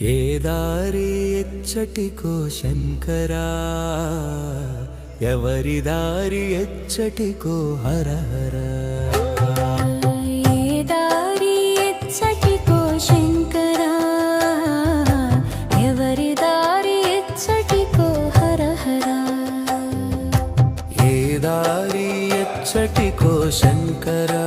ఏ దారి ఎచ్చటికో శంకరా, ఎవరి దారి ఎచ్చటికో హరహర. ఏ దారి ఎచ్చటికో శంకరా, ఎవరి దారి ఎచ్చటికో హరహర. ఏ దారి ఎచ్చటికో శంకరా,